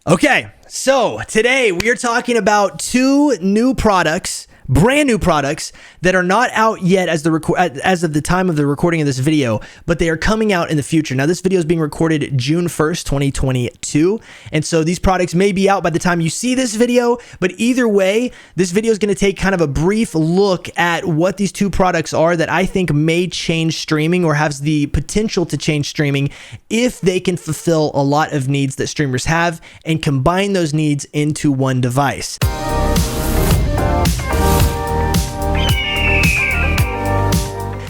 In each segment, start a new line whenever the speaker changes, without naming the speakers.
Okay, so today we are talking about two new products, brand new products that are not out yet as of the time of the recording of this video, but they are coming out in the future. Now, this video is being recorded June 1st, 2022, and so these products may be out by the time you see this video, but either way, this video is going to take kind of a brief look at what these two products are that I think may change streaming or has the potential to change streaming if they can fulfill a lot of needs that streamers have and combine those needs into one device.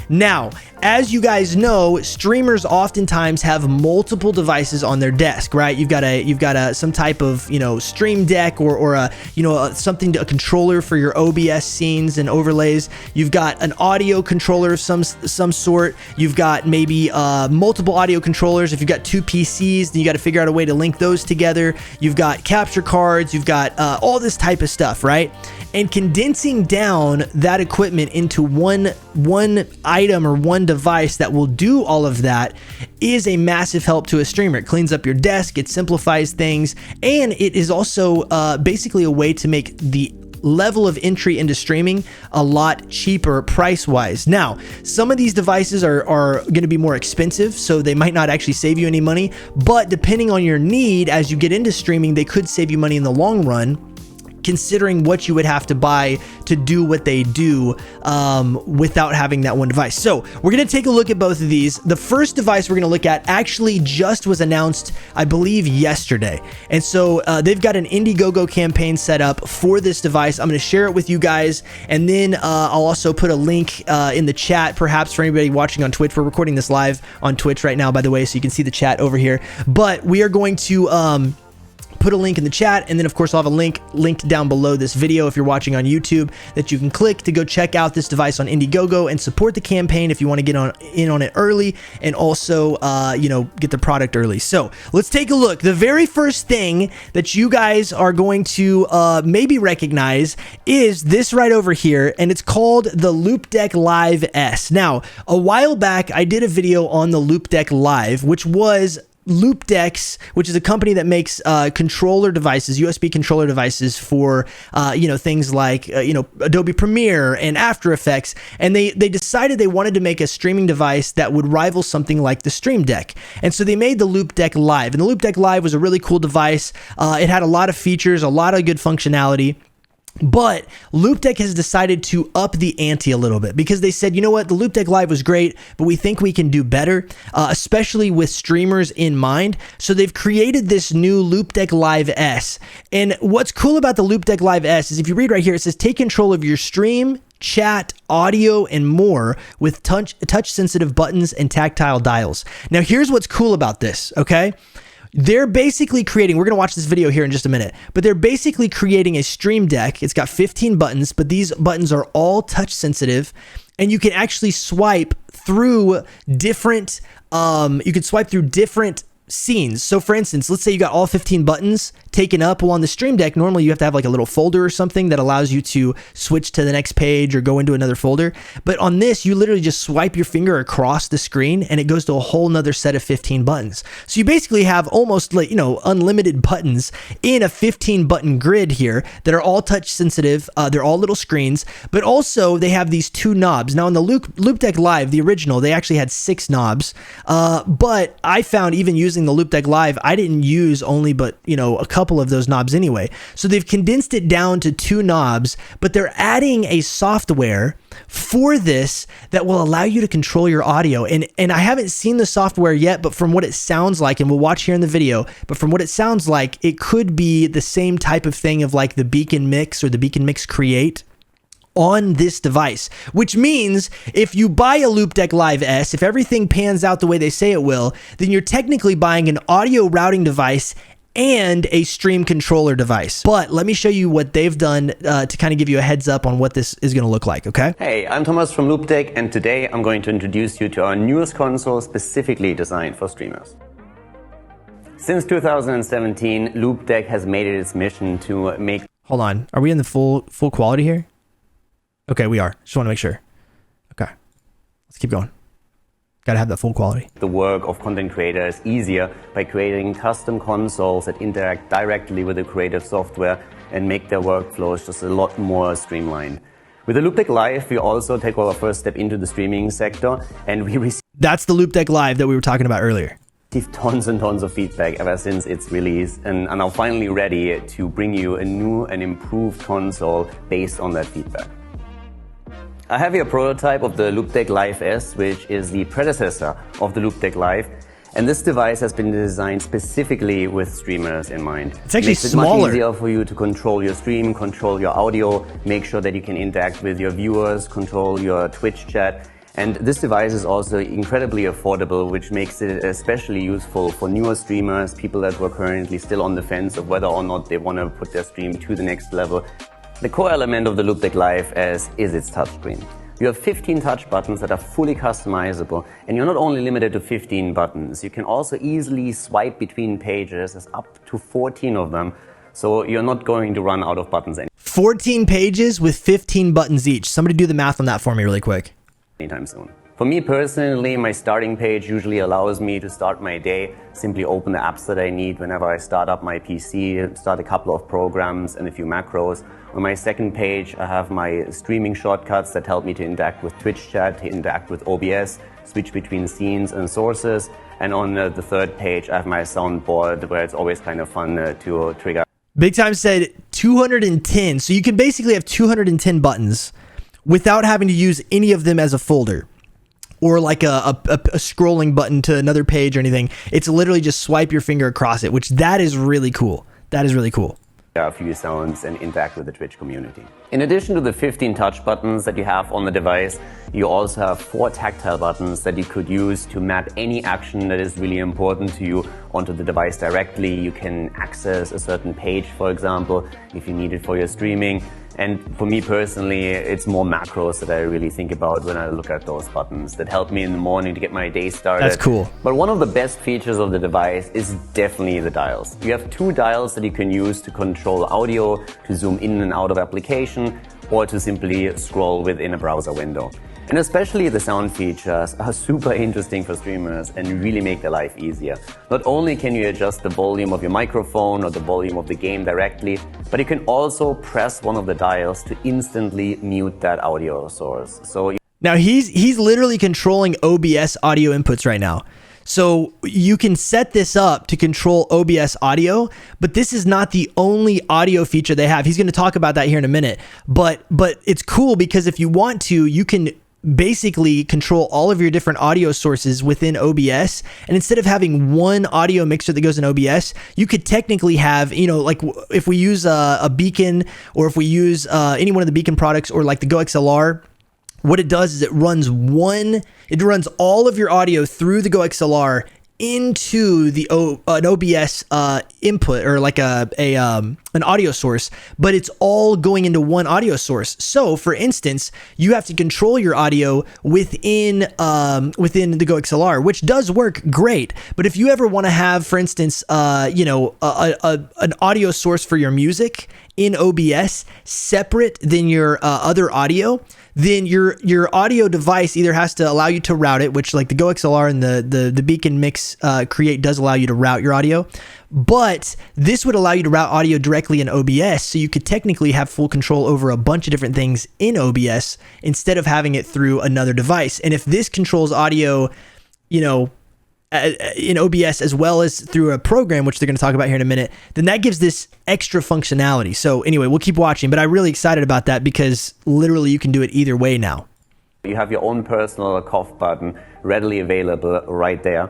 Now, as you guys know, streamers oftentimes have multiple devices on their desk, right? You've got some type of, stream deck or a controller for your OBS scenes and overlays. You've got an audio controller of some sort. You've got maybe multiple audio controllers. If you've got two PCs, then you got to figure out a way to link those together. You've got capture cards. You've got all this type of stuff, right? And condensing down that equipment into one item or one device that will do all of that is a massive help to a streamer. It cleans up your desk, it simplifies things, and it is also basically a way to make the level of entry into streaming a lot cheaper price-wise. Now, some of these devices are going to be more expensive, so they might not actually save you any money, but depending on your need as you get into streaming, they could save you money in the long run, considering what you would have to buy to do what they do without having that one device. So we're going to take a look at both of these. The first device we're going to look at actually just was announced, I believe, yesterday. And so they've got an Indiegogo campaign set up for this device. I'm going to share it with you guys. And then I'll also put a link in the chat, perhaps for anybody watching on Twitch. We're recording this live on Twitch right now, by the way, so you can see the chat over here. But we are going to put a link in the chat, and then of course I'll have a link linked down below this video if you're watching on YouTube that you can click to go check out this device on Indiegogo and support the campaign if you want to get in on it early and also get the product early. So let's take a look. The very first thing that you guys are going to maybe recognize is this right over here, and it's called the Loupedeck Live S. Now, a while back I did a video on the Loupedeck Live, which was Loupedeck's, which is a company that makes controller devices, USB controller devices for things like Adobe Premiere and After Effects, and they decided they wanted to make a streaming device that would rival something like the Stream Deck, and so they made the Loupedeck Live. And the Loupedeck Live was a really cool device. It had a lot of features, a lot of good functionality. But Loupedeck has decided to up the ante a little bit because they said, you know what, the Loupedeck Live was great, but we think we can do better, especially with streamers in mind. So they've created this new Loupedeck Live S. And what's cool about the Loupedeck Live S is if you read right here, it says take control of your stream, chat, audio, and more with touch-sensitive buttons and tactile dials. Now, here's what's cool about this, okay? They're basically creating, we're going to watch this video here in just a minute, but they're basically creating a stream deck. It's got 15 buttons, but these buttons are all touch sensitive, and you can actually swipe through different, scenes. So for instance, let's say you got all 15 buttons taken up. Well, on the Stream Deck, normally you have to have like a little folder or something that allows you to switch to the next page or go into another folder. But on this, you literally just swipe your finger across the screen and it goes to a whole nother set of 15 buttons. So you basically have almost like, unlimited buttons in a 15 button grid here that are all touch sensitive. They're all little screens, but also they have these two knobs. Now on the Loupedeck Live, the original, they actually had 6 knobs. But I found even using the Loupedeck Live, I didn't use only but a couple of those knobs anyway. So they've condensed it down to 2 knobs, but they're adding a software for this that will allow you to control your audio. And I haven't seen the software yet, but from what it sounds like, and we'll watch here in the video, but from what it sounds like, it could be the same type of thing of like the Beacon Mix or the Beacon Mix Create on this device, which means if you buy a Loupedeck Live S, if everything pans out the way they say it will, then you're technically buying an audio routing device and a stream controller device. But let me show you what they've done to kind of give you a heads up on what this is going to look like, okay?
Hey, I'm Thomas from Loupedeck, and today I'm going to introduce you to our newest console specifically designed for streamers. Since 2017, Loupedeck has made it its mission to make...
Hold on, are we in the full quality here? Okay, we are. Just want to make sure. Okay, let's keep going. Gotta have that full quality.
The work of content creators easier by creating custom consoles that interact directly with the creative software and make their workflows just a lot more streamlined. With the Loupedeck Live, we also take our first step into the streaming sector, and we receive
That's the Loupedeck Live that we were talking about earlier.
tons and tons of feedback ever since its release, and are now finally ready to bring you a new and improved console based on that feedback. I have here a prototype of the Loupedeck Live S, which is the predecessor of the Loupedeck Live. And this device has been designed specifically with streamers in mind.
It's actually
Makes
smaller.
It much easier for you to control your stream, control your audio, make sure that you can interact with your viewers, control your Twitch chat. And this device is also incredibly affordable, which makes it especially useful for newer streamers, people that were currently still on the fence of whether or not they want to put their stream to the next level. The core element of the Loupedeck Live S is its touchscreen. You have 15 touch buttons that are fully customizable, and you're not only limited to 15 buttons, you can also easily swipe between pages. There's up to 14 of them, so you're not going to run out of buttons
14 pages with 15 buttons each. Somebody do the math on that for me really quick.
anytime soon. For me personally, my starting page usually allows me to start my day, simply open the apps that I need whenever I start up my PC, start a couple of programs and a few macros. On my second page, I have my streaming shortcuts that help me to interact with Twitch chat, to interact with OBS, switch between scenes and sources. And on the third page, I have my soundboard where it's always kind of fun to trigger.
Big Time said 210. So you can basically have 210 buttons without having to use any of them as a folder or like a scrolling button to another page or anything. It's literally just swipe your finger across it, which that is really cool. That is really cool.
A few sounds and interact with the Twitch community. In addition to the 15 touch buttons that you have on the device, you also have 4 tactile buttons that you could use to map any action that is really important to you onto the device directly. You can access a certain page, for example, if you need it for your streaming. And for me personally, it's more macros that I really think about when I look at those buttons that help me in the morning to get my day started.
That's cool.
But one of the best features of the device is definitely the dials. You have 2 dials that you can use to control audio, to zoom in and out of application, or to simply scroll within a browser window. And especially the sound features are super interesting for streamers and really make their life easier. Not only can you adjust the volume of your microphone or the volume of the game directly, but you can also press one of the dials to instantly mute that audio source. So
now he's literally controlling OBS audio inputs right now. So you can set this up to control OBS audio, but this is not the only audio feature they have. He's going to talk about that here in a minute, but it's cool because if you want to, you can basically control all of your different audio sources within OBS. And instead of having one audio mixer that goes in OBS, you could technically have, you know, like if we use a Beacon or if we use any one of the Beacon products or like the Go XLR, what it does is it runs all of your audio through the Go XLR into the an OBS input or like an audio source, but it's all going into one audio source. So for instance, you have to control your audio within the Go XLR, which does work great. But if you ever want to have, for instance, an audio source for your music in OBS separate than your other audio, then your audio device either has to allow you to route it, which like the Go XLR and the Beacon Mix Create does allow you to route your audio, but this would allow you to route audio directly in OBS, so you could technically have full control over a bunch of different things in OBS instead of having it through another device. And if this controls audio, you know, in OBS as well as through a program, which they're going to talk about here in a minute, then that gives this extra functionality. So anyway, we'll keep watching, but I'm really excited about that because literally you can do it either way now.
You have your own personal cough button readily available right there.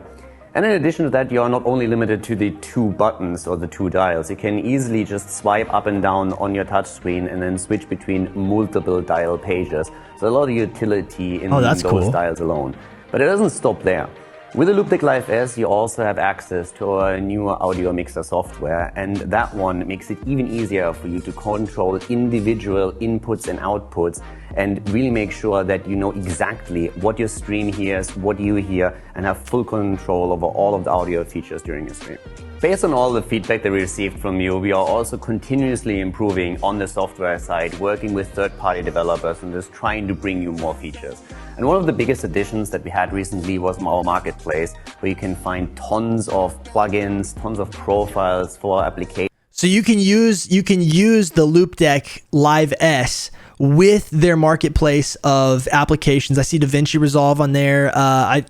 And in addition to that, you're not only limited to the 2 buttons or the 2 dials. You can easily just swipe up and down on your touchscreen and then switch between multiple dial pages. So a lot of utility in those dials alone. But it doesn't stop there. With the Loupedeck Live S, you also have access to our new audio mixer software, and that one makes it even easier for you to control individual inputs and outputs and really make sure that you know exactly what your stream hears, what you hear, and have full control over all of the audio features during your stream. Based on all the feedback that we received from you, we are also continuously improving on the software side, working with third-party developers and just trying to bring you more features. And one of the biggest additions that we had recently was our marketplace, where you can find tons of plugins, tons of profiles for applications.
So you can use the Loupedeck Live S with their marketplace of applications. I see DaVinci Resolve on there.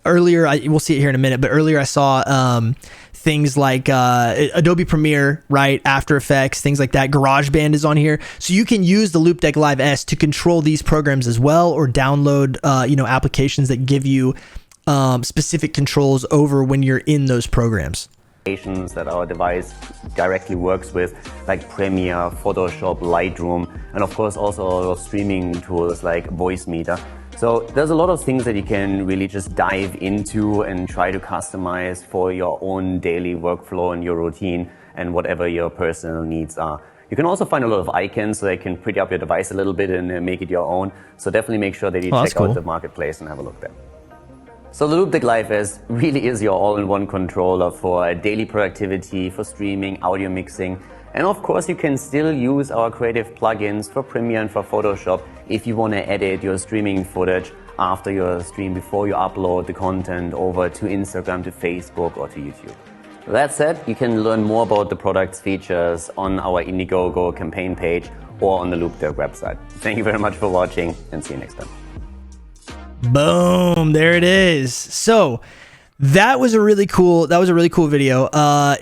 We'll see it here in a minute, but earlier I saw things like Adobe Premiere, right? After Effects, things like that. GarageBand is on here. So you can use the Loupedeck Live S to control these programs as well, or download applications that give you specific controls over when you're in those programs
that our device directly works with, like Premiere, Photoshop, Lightroom, and of course also our streaming tools like Voicemeeter. So there's a lot of things that you can really just dive into and try to customize for your own daily workflow and your routine and whatever your personal needs are. You can also find a lot of icons so they can pretty up your device a little bit and make it your own. So definitely make sure that you check out the marketplace and have a look there. So the Loupedeck Live S really is your all-in-one controller for daily productivity, for streaming, audio mixing. And of course, you can still use our creative plugins for Premiere and for Photoshop if you want to edit your streaming footage after your stream, before you upload the content over to Instagram, to Facebook, or to YouTube. That said, you can learn more about the product's features on our Indiegogo campaign page or on the Loupedeck website. Thank you very much for watching, and see you next time.
Boom, there it is. So that was a really cool video.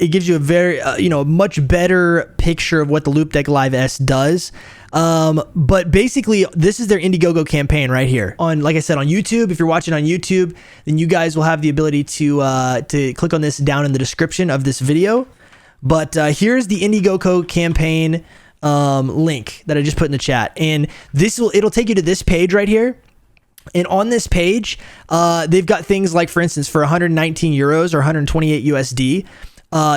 It gives you a very much better picture of what the Loupedeck Live S does. But basically this is their Indiegogo campaign right here on, like I said, on YouTube. If you're watching on YouTube, then you guys will have the ability to click on this down in the description of this video. But here's the Indiegogo campaign link that I just put in the chat, and it'll take you to this page right here. And on this page, they've got things like, for instance, for 119 euros or 128 USD,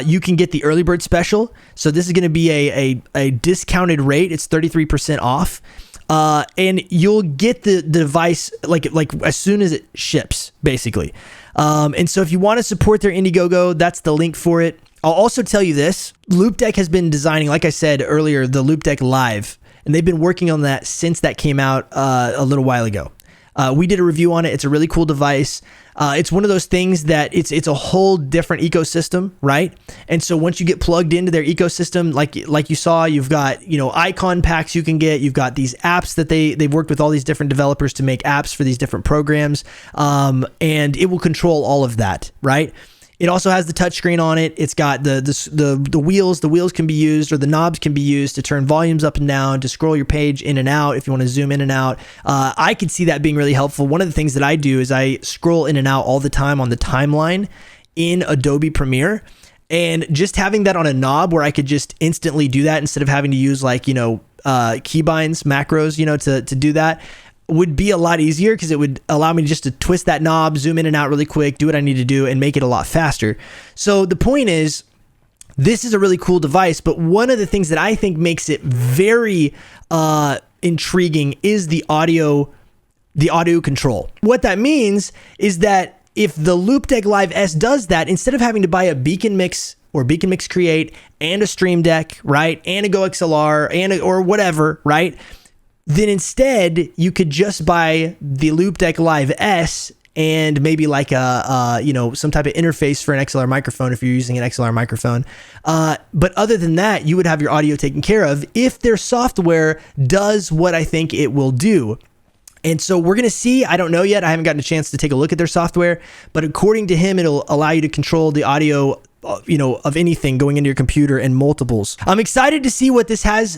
you can get the early bird special. So this is going to be a discounted rate. It's 33% off. And you'll get the device like as soon as it ships, basically. And so if you want to support their Indiegogo, that's the link for it. I'll also tell you this. Loupedeck has been designing, like I said earlier, the Loupedeck Live. And they've been working on that since that came out a little while ago. We did a review on it. It's a really cool device. It's one of those things that it's a whole different ecosystem, right? And so once you get plugged into their ecosystem, like you saw, you've got, icon packs you can get. You've got these apps that they've worked with all these different developers to make apps for these different programs. And it will control all of that, right? It also has the touchscreen on it. It's got the wheels. The wheels can be used, or the knobs can be used to turn volumes up and down, to scroll your page in and out if you want to zoom in and out. I could see that being really helpful. One of the things that I do is I scroll in and out all the time on the timeline in Adobe Premiere. And just having that on a knob where I could just instantly do that instead of having to use keybinds, macros, to do that, would be a lot easier, because it would allow me just to twist that knob, zoom in and out really quick, do what I need to do, and make it a lot faster. So the point is, this is a really cool device, but one of the things that I think makes it very intriguing is the audio control. What that means is that if the Loupedeck Live S does that, instead of having to buy a Beacon Mix or Beacon Mix Create and a Stream Deck, right, and a Go XLR or whatever, right, then instead you could just buy the Loupedeck Live S and maybe like some type of interface for an XLR microphone if you're using an XLR microphone. But other than that, you would have your audio taken care of if their software does what I think it will do. And so we're going to see. I don't know yet. I haven't gotten a chance to take a look at their software, but according to him, it'll allow you to control the audio of anything going into your computer and multiples. I'm excited to see what this has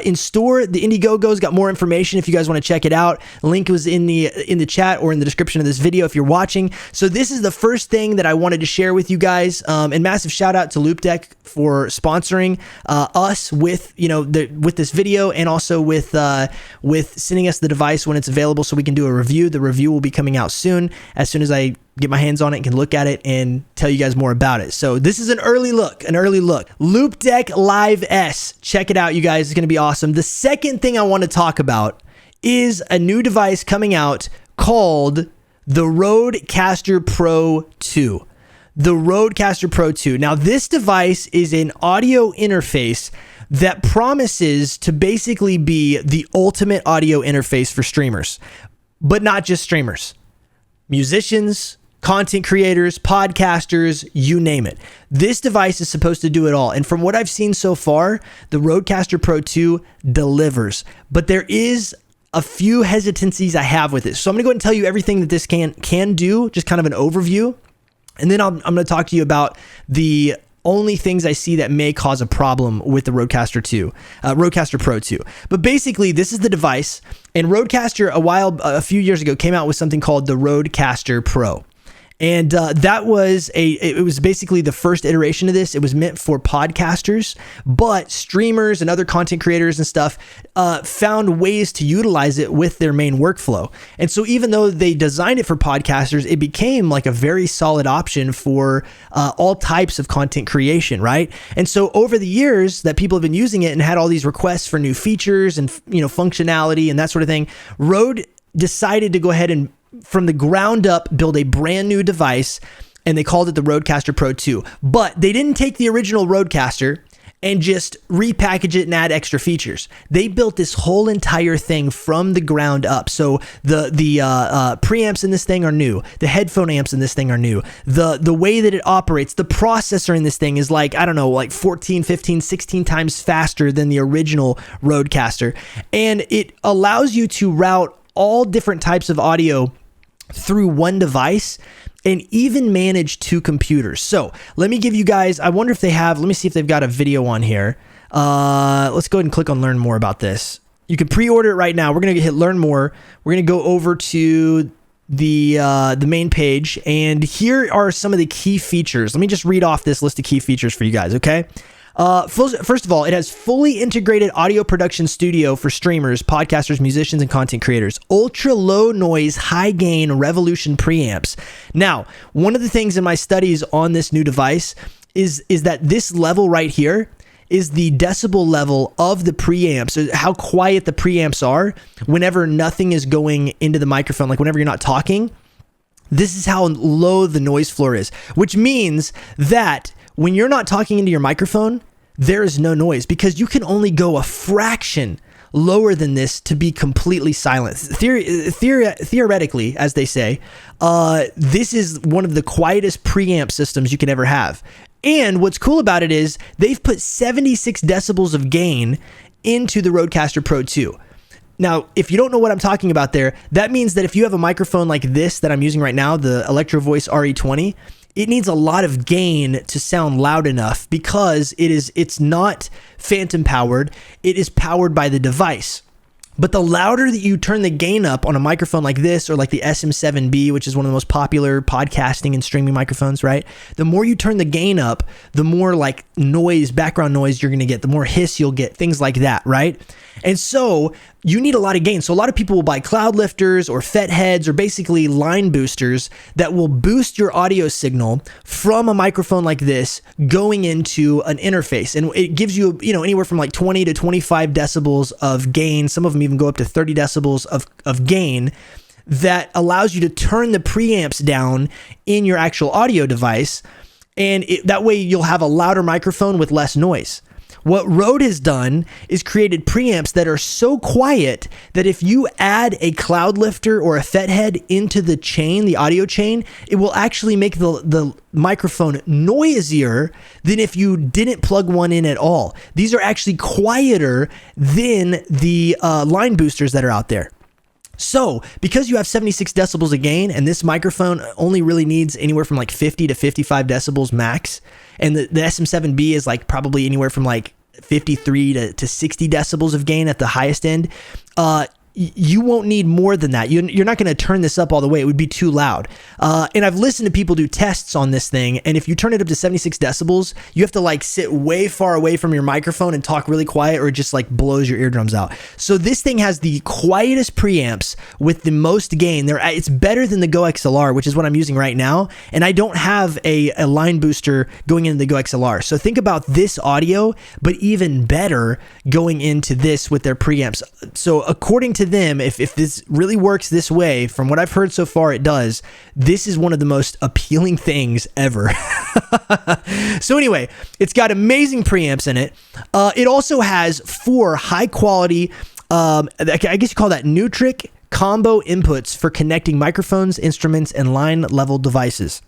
in store. The Indiegogo's got more information if you guys want to check it out. The link was in the chat or in the description of this video if you're watching. So this is the first thing that I wanted to share with you guys. And massive shout out to Loupedeck for sponsoring us with with this video, and also with sending us the device when it's available so we can do a review. The review will be coming out soon as I get my hands on it and can look at it and tell you guys more about it. So this is an early look. Loupedeck Live S. Check it out, you guys. It's going to be awesome. The second thing I want to talk about is a new device coming out called the RODECaster Pro II. the RODECaster Pro II. Now, this device is an audio interface that promises to basically be the ultimate audio interface for streamers, but not just streamers, musicians, content creators, podcasters, you name it. This device is supposed to do it all. And from what I've seen so far, the RODECaster Pro II delivers. But there is a few hesitancies I have with it. So I'm going to go ahead and tell you everything that this can do, just kind of an overview. And then I'm going to talk to you about the only things I see that may cause a problem with the RODECaster Pro II. But basically, this is the device. And RODECaster, a few years ago, came out with something called the RODECaster Pro. And it was basically the first iteration of this. It was meant for podcasters, but streamers and other content creators and stuff found ways to utilize it with their main workflow. And so even though they designed it for podcasters, it became like a very solid option for all types of content creation, right? And so over the years that people have been using it and had all these requests for new features and functionality and that sort of thing, Rode decided to go ahead and from the ground up build a brand new device, and they called it the RODECaster Pro II. But they didn't take the original RODECaster and just repackage it and add extra features. They built this whole entire thing from the ground up. So the preamps in this thing are new. The headphone amps in this thing are new. The way that it operates, the processor in this thing is like 14, 15, 16 times faster than the original RODECaster. And it allows you to route all different types of audio through one device and even manage two computers. So let me give you guys, I wonder if they have, let me see if they've got a video on here. Let's go ahead and click on learn more about this. You can pre-order it right now. We're going to hit learn more. We're going to go over to the main page, and here are some of the key features. Let me just read off this list of key features for you guys, okay? First of all, it has fully integrated audio production studio for streamers, podcasters, musicians, and content creators. Ultra low noise, high gain Revolution preamps. Now, one of the things in my studies on this new device is that this level right here is the decibel level of the preamps, so how quiet the preamps are whenever nothing is going into the microphone, like whenever you're not talking. This is how low the noise floor is, which means that when you're not talking into your microphone, there is no noise because you can only go a fraction lower than this to be completely silent. Theoretically, as they say, this is one of the quietest preamp systems you can ever have. And what's cool about it is they've put 76 decibels of gain into the RODECaster Pro II. Now, if you don't know what I'm talking about there, that means that if you have a microphone like this that I'm using right now, the Electro Voice RE20, it needs a lot of gain to sound loud enough because it's not phantom powered. It is powered by the device. But the louder that you turn the gain up on a microphone like this or like the SM7B, which is one of the most popular podcasting and streaming microphones, right? The more you turn the gain up, the more like noise, background noise you're going to get, the more hiss you'll get, things like that, right? And so you need a lot of gain. So a lot of people will buy cloud lifters or FET heads or basically line boosters that will boost your audio signal from a microphone like this going into an interface. And it gives you, anywhere from like 20 to 25 decibels of gain. Some of them even go up to 30 decibels of gain that allows you to turn the preamps down in your actual audio device. And that way you'll have a louder microphone with less noise. What Rode has done is created preamps that are so quiet that if you add a cloud lifter or a FET head into the chain, the audio chain, it will actually make the microphone noisier than if you didn't plug one in at all. These are actually quieter than the line boosters that are out there. So, because you have 76 decibels of gain, and this microphone only really needs anywhere from like 50 to 55 decibels max, and the SM7B is like probably anywhere from like 53 to 60 decibels of gain at the highest end, you won't need more than that. You're not going to turn this up all the way. It would be too loud. And I've listened to people do tests on this thing, and if you turn it up to 76 decibels, you have to like sit way far away from your microphone and talk really quiet, or it just like blows your eardrums out. So this thing has the quietest preamps with the most gain. It's better than the Go XLR, which is what I'm using right now, and I don't have a line booster going into the Go XLR. So think about this audio, but even better going into this with their preamps. So according to them, if this really works this way, from what I've heard so far, it does. This is one of the most appealing things ever. So anyway, it's got amazing preamps in it. It also has 4 high quality, I guess you call that Nutric combo inputs for connecting microphones, instruments, and line level devices.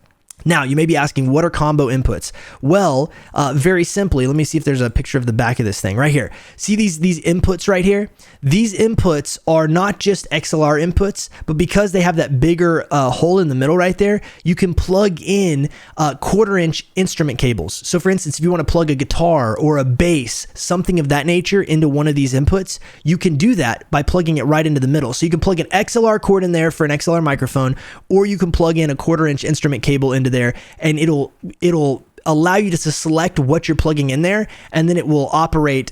Now, you may be asking, what are combo inputs? Well, very simply, let me see if there's a picture of the back of this thing right here. See these inputs right here? These inputs are not just XLR inputs, but because they have that bigger hole in the middle right there, you can plug in 1/4-inch instrument cables. So for instance, if you want to plug a guitar or a bass, something of that nature, into one of these inputs, you can do that by plugging it right into the middle. So you can plug an XLR cord in there for an XLR microphone, or you can plug in a 1/4-inch instrument cable into there, and it'll allow you to select what you're plugging in there, and then it will operate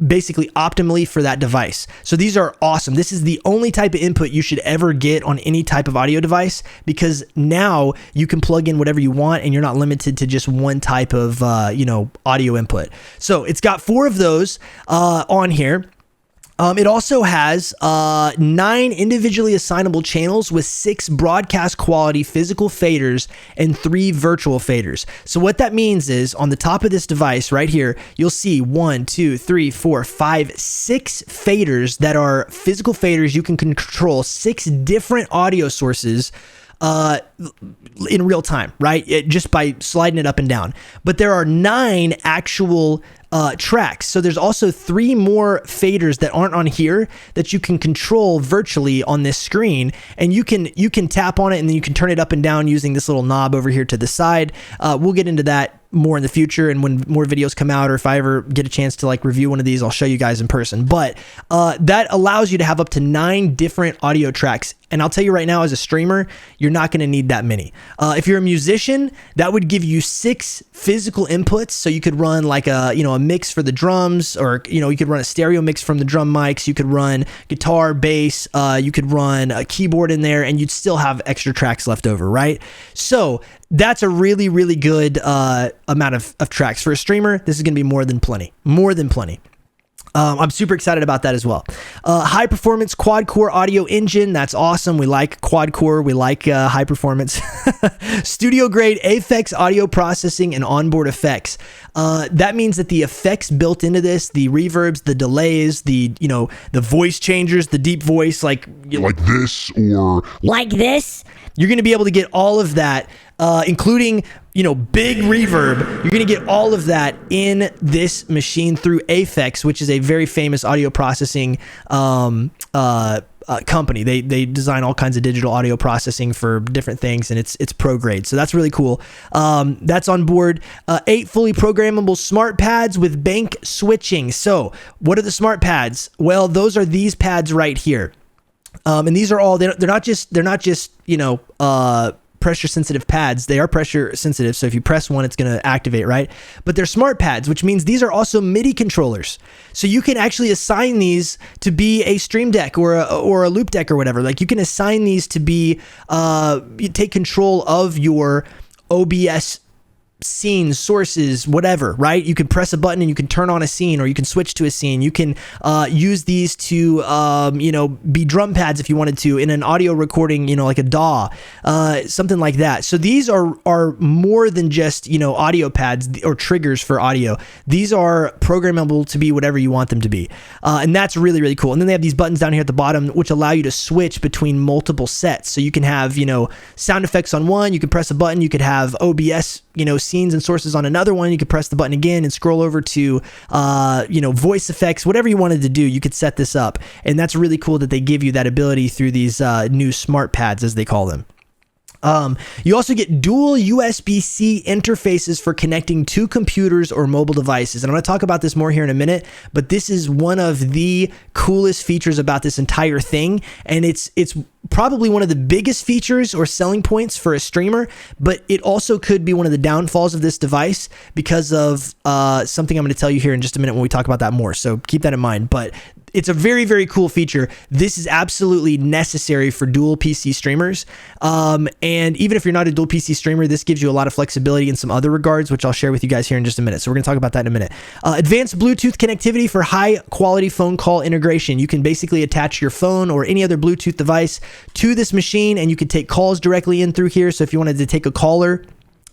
basically optimally for that device. So these are awesome. This is the only type of input you should ever get on any type of audio device, because now you can plug in whatever you want and you're not limited to just one type of audio input. So it's got 4 of those on here. It also has 9 individually assignable channels with 6 broadcast quality physical faders and 3 virtual faders. So what that means is, on the top of this device right here, you'll see 1, 2, 3, 4, 5, 6 faders that are physical faders. You can control 6 different audio sources in real time, right? Just by sliding it up and down. But there are 9 actual tracks. So there's also 3 more faders that aren't on here that you can control virtually on this screen, and you can tap on it and then you can turn it up and down using this little knob over here to the side. We'll get into that more in the future, and when more videos come out, or if I ever get a chance to like review one of these, I'll show you guys in person. But that allows you to have up to 9 different audio tracks. And I'll tell you right now, as a streamer, you're not going to need that many. If you're a musician, that would give you 6 physical inputs. So you could run like a mix for the drums, or you could run a stereo mix from the drum mics. You could run guitar, bass. You could run a keyboard in there, and you'd still have extra tracks left over, right? So that's a really, really good amount of tracks for a streamer. This is going to be more than plenty. I'm super excited about that as well. High performance quad core audio engine. That's awesome. We like quad core. We like high performance. Studio grade Aphex audio processing and onboard effects. That means that the effects built into this, the reverbs, the delays, the voice changers, the deep voice, like
this or
like this.
You're going to be able to get all of that, including big reverb. You're going to get all of that in this machine through Aphex, which is a very famous audio processing company. They design all kinds of digital audio processing for different things, and it's pro grade. So that's really cool. That's on board. 8 fully programmable smart pads with bank switching. So what are the smart pads? Well, those are these pads right here. And these are all, they're not just pressure sensitive pads. They are pressure sensitive. So if you press one, it's going to activate, right? But they're smart pads, which means these are also MIDI controllers. So you can actually assign these to be a Stream Deck or a Loupedeck or whatever. Like you can assign these to be, you take control of your OBS scenes, sources, whatever, right? You can press a button and you can turn on a scene, or you can switch to a scene. You can use these to be drum pads if you wanted to in an audio recording, like a DAW, something like that. So these are more than just audio pads or triggers for audio. These are programmable to be whatever you want them to be, and that's really, really cool. And then they have these buttons down here at the bottom which allow you to switch between multiple sets. So you can have sound effects on one, you can press a button, you could have OBS scenes and sources on another one. You could press the button again and scroll over to voice effects, whatever you wanted to do. You could set this up, and that's really cool that they give you that ability through these new smart pads, as they call them. You also get dual USB-C interfaces for connecting 2 computers or mobile devices. And I'm going to talk about this more here in a minute, but this is one of the coolest features about this entire thing. And it's probably one of the biggest features or selling points for a streamer, but it also could be one of the downfalls of this device because of something I'm going to tell you here in just a minute when we talk about that more. So keep that in mind. But it's a very, very cool feature. This is absolutely necessary for dual PC streamers. And even if you're not a dual PC streamer, this gives you a lot of flexibility in some other regards, which I'll share with you guys here in just a minute. So we're going to talk about that in a minute. Advanced Bluetooth connectivity for high quality phone call integration. You can basically attach your phone or any other Bluetooth device to this machine, and you can take calls directly in through here. So if you wanted to take a caller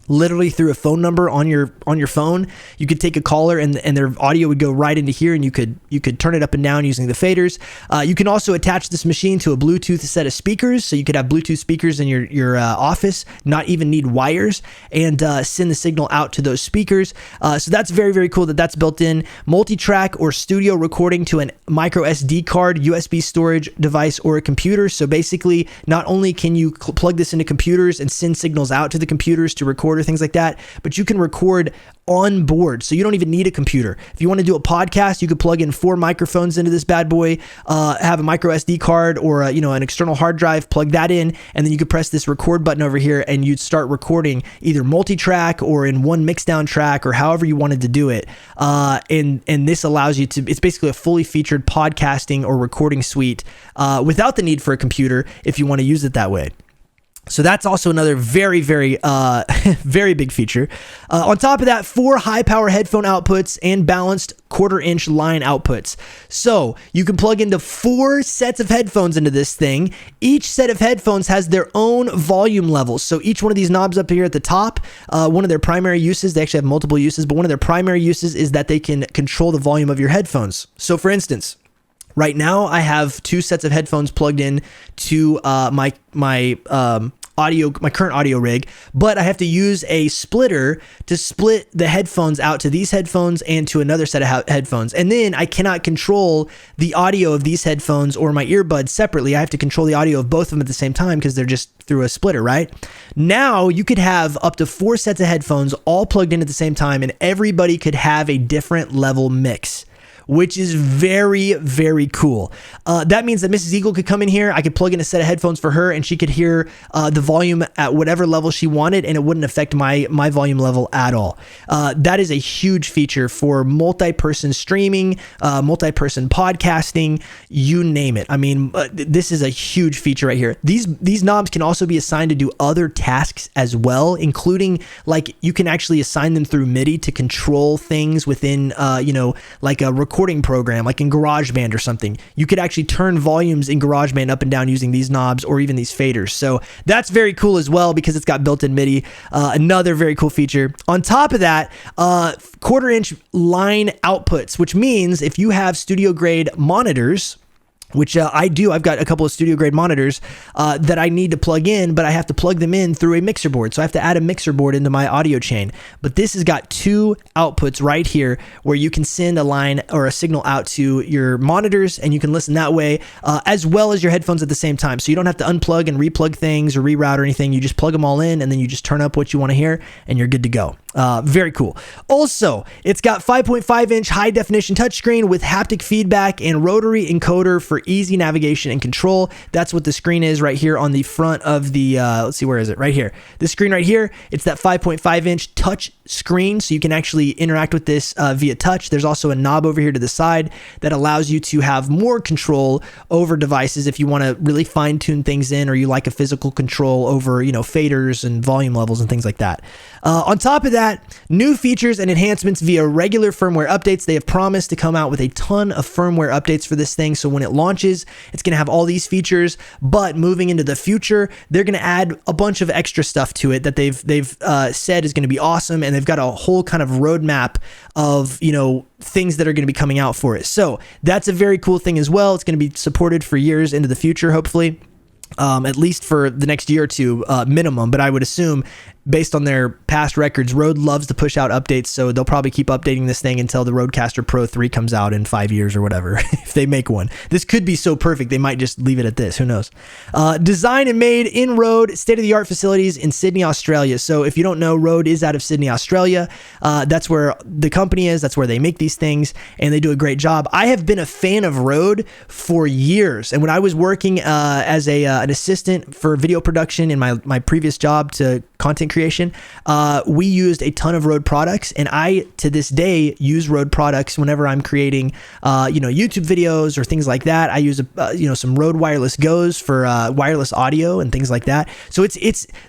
literally through a phone number on your phone, you could take a caller and their audio would go right into here, and you could turn it up and down using the faders. You can also attach this machine to a Bluetooth set of speakers, so you could have Bluetooth speakers in your office, not even need wires, and send the signal out to those speakers. So that's very, very cool that that's built in. Multi-track or studio recording to an micro SD card, USB storage device, or a computer. So basically, not only can you plug this into computers and send signals out to the computers to record or things like that, but you can record on board, so you don't even need a computer. If you want to do a podcast, you could plug in 4 microphones into this bad boy, have a micro SD card or an external hard drive, plug that in, and then you could press this record button over here, and you'd start recording either multi-track or in one mixdown track, or however you wanted to do it. And this allows you to, it's basically a fully featured podcasting or recording suite without the need for a computer if you want to use it that way. So that's also another very, very, very big feature. On top of that, 4 high power headphone outputs and balanced 1/4 inch line outputs. So you can plug into 4 sets of headphones into this thing. Each set of headphones has their own volume levels. So each one of these knobs up here at the top, one of their primary uses, they actually have multiple uses, but one of their primary uses is that they can control the volume of your headphones. So for instance, right now, I have 2 sets of headphones plugged in to my current audio rig, but I have to use a splitter to split the headphones out to these headphones and to another set of headphones. And then I cannot control the audio of these headphones or my earbuds separately. I have to control the audio of both of them at the same time because they're just through a splitter, right? Now you could have up to 4 sets of headphones all plugged in at the same time, and everybody could have a different level mix, which is very, very cool. That means that Mrs. Eagle could come in here. I could plug in a set of headphones for her, and she could hear the volume at whatever level she wanted, and it wouldn't affect my volume level at all. That is a huge feature for multi-person streaming, multi-person podcasting, you name it. I mean, this is a huge feature right here. These knobs can also be assigned to do other tasks as well, including, like, you can actually assign them through MIDI to control things within, like a recording program, like in GarageBand or something. You could actually turn volumes in GarageBand up and down using these knobs or even these faders. So that's very cool as well because it's got built-in MIDI. Another very cool feature. On top of that, 1/4 inch line outputs, which means if you have studio grade monitors, which I do. I've got a couple of studio grade monitors that I need to plug in, but I have to plug them in through a mixer board. So I have to add a mixer board into my audio chain. But this has got 2 outputs right here where you can send a line or a signal out to your monitors, and you can listen that way, as well as your headphones at the same time. So you don't have to unplug and replug things or reroute or anything. You just plug them all in, and then you just turn up what you want to hear, and you're good to go. Very cool. Also, it's got 5.5 inch high definition touchscreen with haptic feedback and rotary encoder for easy navigation and control. That's what the screen is right here on the front of the, let's see, where is it? Right here. This screen right here, it's that 5.5 inch touch screen, so you can actually interact with this via touch. There's also a knob over here to the side that allows you to have more control over devices if you want to really fine tune things in, or you like a physical control over, faders and volume levels and things like that. On top of that, new features and enhancements via regular firmware updates. They have promised to come out with a ton of firmware updates for this thing. So when it launches, it's going to have all these features, but moving into the future, they're going to add a bunch of extra stuff to it that they've said is going to be awesome. And they've got a whole kind of roadmap of, things that are going to be coming out for it. So that's a very cool thing as well. It's going to be supported for years into the future, hopefully. At least for the next year or two minimum, but I would assume based on their past records, Rode loves to push out updates, so they'll probably keep updating this thing until the RODECaster Pro III comes out in 5 years or whatever, if they make one. This could be so perfect, they might just leave it at this. Who knows? Designed and made in Rode state-of-the-art facilities in Sydney, Australia. So if you don't know, Rode is out of Sydney, Australia. That's where the company is. That's where they make these things, and they do a great job. I have been a fan of Rode for years, and when I was working as a an assistant for video production in my previous job to content creation. We used a ton of Rode products, and I to this day use Rode products whenever I'm creating YouTube videos or things like that. I use some Rode Wireless Go's for wireless audio and things like that. So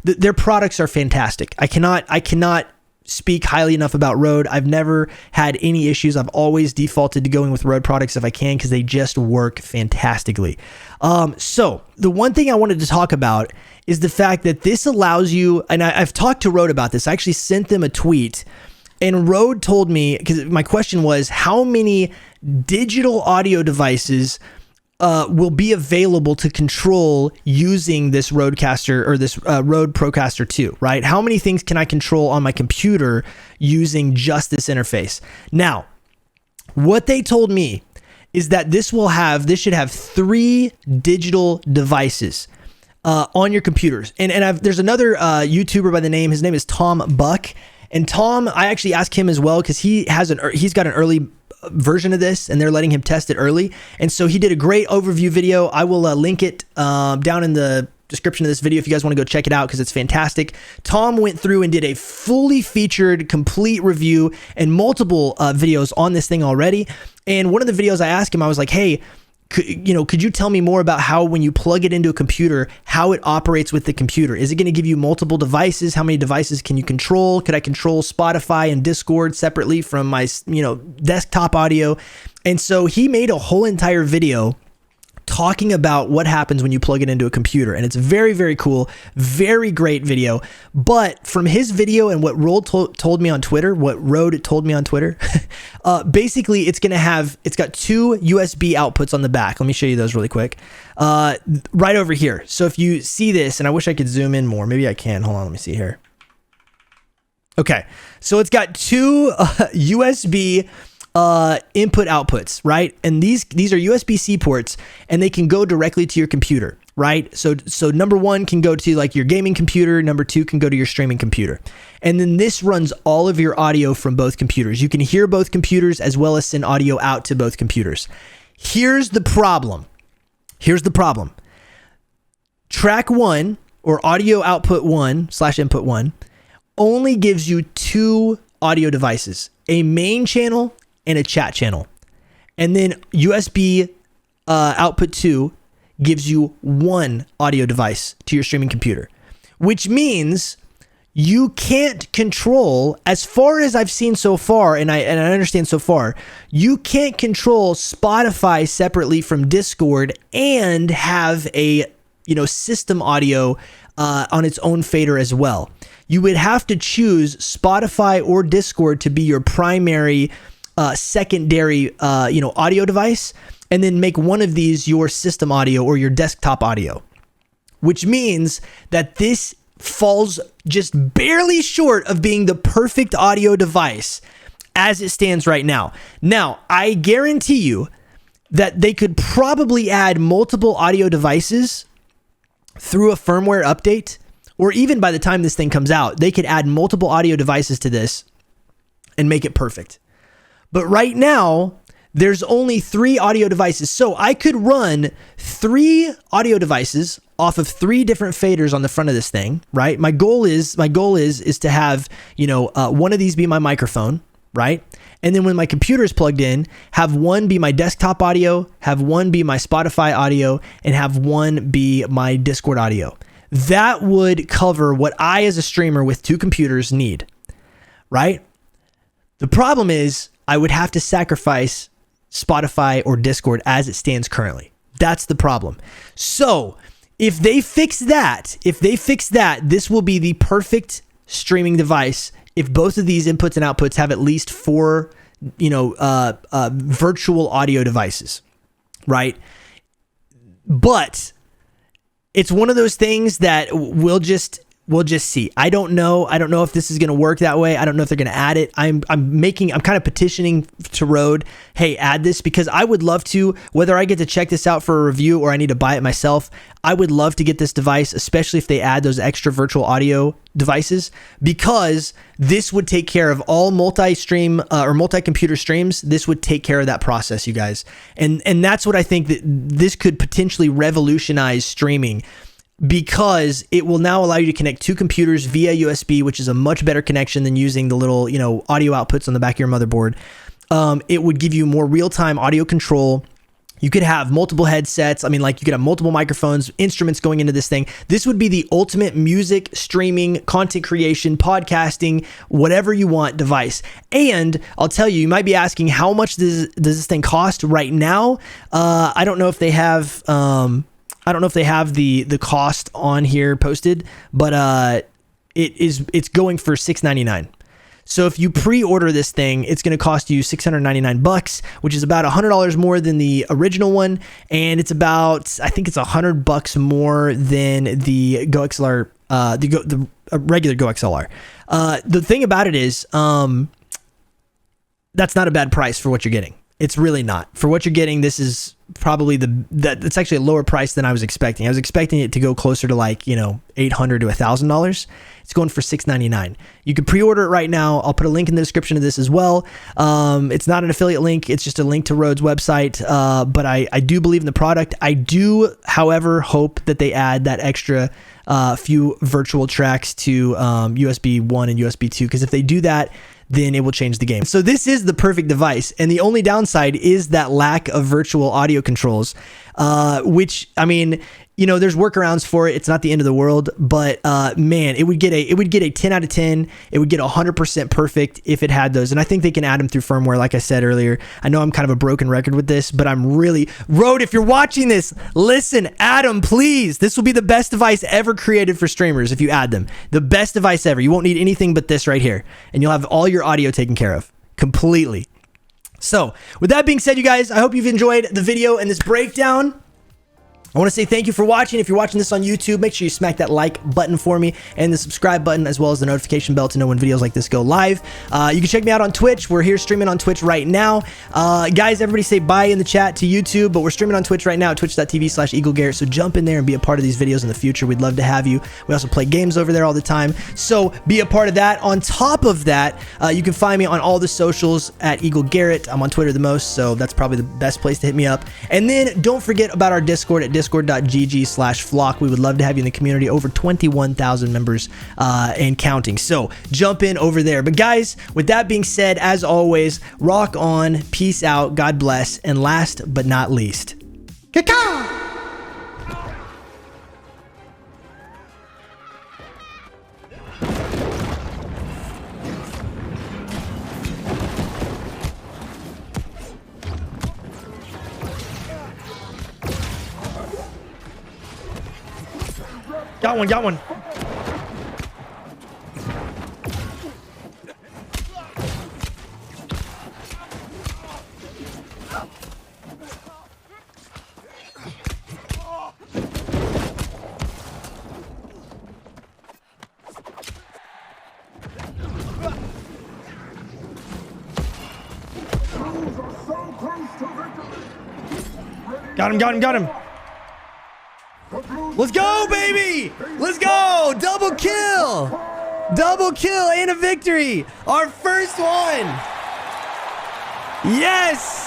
their products are fantastic. I cannot speak highly enough about Rode. I've never had any issues. I've always defaulted to going with Rode products if I can, because they just work fantastically. So the one thing I wanted to talk about is the fact that this allows you, and I've talked to Rode about this. I actually sent them a tweet, and Rode told me, because my question was, how many digital audio devices will be available to control using this RODECaster or this Rode Procaster 2, right? How many things can I control on my computer using just this interface? Now, what they told me is that this should have 3 digital devices on your computers. And there's another YouTuber by the name, his name is Tom Buck. And Tom, I actually asked him as well, because he's got an early version of this and they're letting him test it early. And so he did a great overview video. I will link it down in the description of this video if you guys want to go check it out, because it's fantastic. Tom went through and did a fully featured complete review and multiple videos on this thing already. And one of the videos I asked him, I was like, hey, could you tell me more about how, when you plug it into a computer, how it operates with the computer? Is it going to give you multiple devices? How many devices can you control? Could I control Spotify and Discord separately from my, desktop audio? And so he made a whole entire video talking about what happens when you plug it into a computer. And it's very, very cool. Very great video. But from his video and what Rode told me on Twitter, basically it's got 2 USB outputs on the back. Let me show you those really quick. Right over here. So if you see this, and I wish I could zoom in more. Maybe I can. Hold on. Let me see here. Okay. So it's got 2 USB input outputs, right? And these are USB-C ports, and they can go directly to your computer, right? So number 1 can go to like your gaming computer, number 2 can go to your streaming computer. And then this runs all of your audio from both computers. You can hear both computers as well as send audio out to both computers. Here's the problem. Track 1, or audio output 1/input 1, only gives you 2 audio devices, a main channel and a chat channel. And then USB output 2 gives you 1 audio device to your streaming computer, which means you can't control, as far as I've seen so far, and I understand so far, you can't control Spotify separately from Discord and have a system audio on its own fader as well. You would have to choose Spotify or Discord to be your primary secondary audio device, and then make one of these your system audio or your desktop audio, which means that this falls just barely short of being the perfect audio device as it stands right now. Now, I guarantee you that they could probably add multiple audio devices through a firmware update, or even by the time this thing comes out, they could add multiple audio devices to this and make it perfect. But right now, there's only 3 audio devices. So I could run 3 audio devices off of 3 different faders on the front of this thing, right? My goal is to have, one of these be my microphone, right? And then when my computer is plugged in, have one be my desktop audio, have one be my Spotify audio, and have one be my Discord audio. That would cover what I, as a streamer with 2 computers, need, right? The problem is, I would have to sacrifice Spotify or Discord as it stands currently. That's the problem. So if they fix that, this will be the perfect streaming device if both of these inputs and outputs have at least 4, virtual audio devices, right? But it's one of those things that will just we'll just see. I don't know. I don't know if this is going to work that way. I don't know if they're going to add it. I'm kind of petitioning to Rode, hey, add this, because I would love to, whether I get to check this out for a review or I need to buy it myself, I would love to get this device, especially if they add those extra virtual audio devices, because this would take care of all multi-stream or multi-computer streams. This would take care of that process, you guys. And that's what I think, that this could potentially revolutionize streaming, because it will now allow you to connect two computers via USB, which is a much better connection than using the little, audio outputs on the back of your motherboard. It would give you more real-time audio control. You could have multiple headsets. I mean, like, you could have multiple microphones, instruments going into this thing. This would be the ultimate music streaming, content creation, podcasting, whatever you want device. And I'll tell you, you might be asking, how much does this thing cost right now? I don't know if they have... I don't know if they have the cost on here posted, but it's going for $699. So if you pre-order this thing, it's going to cost you $699, which is about $100 more than the original one, and it's about, I think it's $100 more than the Go XLR, the regular Go XLR. The thing about it is, that's not a bad price for what you're getting. It's really not. For what you're getting, this is probably it's actually a lower price than I was expecting. I was expecting it to go closer to like, $800 to $1,000. It's going for $699. You can pre-order it right now. I'll put a link in the description of this as well. It's not an affiliate link. It's just a link to Rode's website. But I do believe in the product. I do, however, hope that they add that extra few virtual tracks to USB 1 and USB 2, because if they do that, then it will change the game. So this is the perfect device, and the only downside is that lack of virtual audio controls, which, I mean, there's workarounds for it. It's not the end of the world, but man, it would get a 10 out of 10. It would get 100% perfect if it had those. And I think they can add them through firmware, like I said earlier. I know I'm kind of a broken record with this, but I'm really, Rode, if you're watching this, listen, add them, please. This will be the best device ever created for streamers if you add them. The best device ever. You won't need anything but this right here, and you'll have all your audio taken care of completely. So with that being said, you guys, I hope you've enjoyed the video and this breakdown. I want to say thank you for watching. If you're watching this on YouTube, make sure you smack that like button for me and the subscribe button, as well as the notification bell to know when videos like this go live. You can check me out on Twitch. We're here streaming on Twitch right now. Guys, everybody say bye in the chat to YouTube, but we're streaming on Twitch right now at twitch.tv/EagleGarrett. So jump in there and be a part of these videos in the future. We'd love to have you. We also play games over there all the time, so be a part of that. On top of that, you can find me on all the socials at EagleGarrett. I'm on Twitter the most, so that's probably the best place to hit me up. And then don't forget about our Discord at discord.gg/flock. We would love to have you in the community. Over 21,000 members and counting. So jump in over there. But guys, with that being said, as always, rock on, peace out, God bless, and last but not least, Kaka! Got one, got one. Got him, got him, got him. Let's go, baby! Let's go! Double kill! Double kill and a victory! Our first one! Yes!